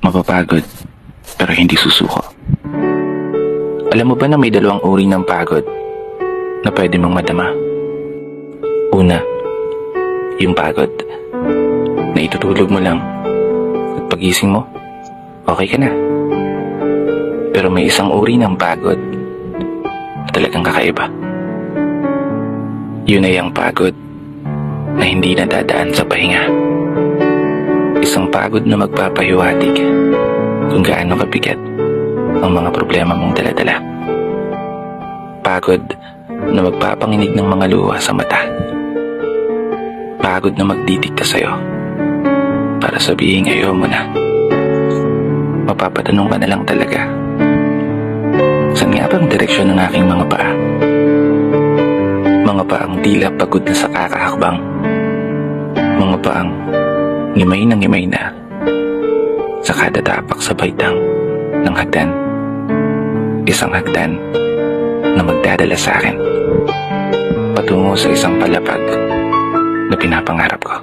Mapapagod, pero hindi susuko. Alam mo ba na may dalawang uri ng pagod na pwede mong madama? Una, yung pagod na itutulog mo lang at pagising mo, okay ka na. Pero may isang uri ng pagod na talagang kakaiba. Yun ay ang pagod na hindi nadadaan sa pahinga. Isang pagod na magpapahiwatig kung gaano kabigat ang mga problema mong daladala. Pagod na magpapanginig ng mga luha sa mata. Pagod na magdidikta sa'yo para sabihin ayaw mo na. Mapapatanong ka na lang talaga, saan nga bang direksyon ng aking mga paa? Mga paang tila pagod na sa kakahakbang. Mga paang ngimay na sa kada tapak sa baitang ng hagdan. Isang hagdan na magdadala sa akin patungo sa isang palapag na pinapangarap ko.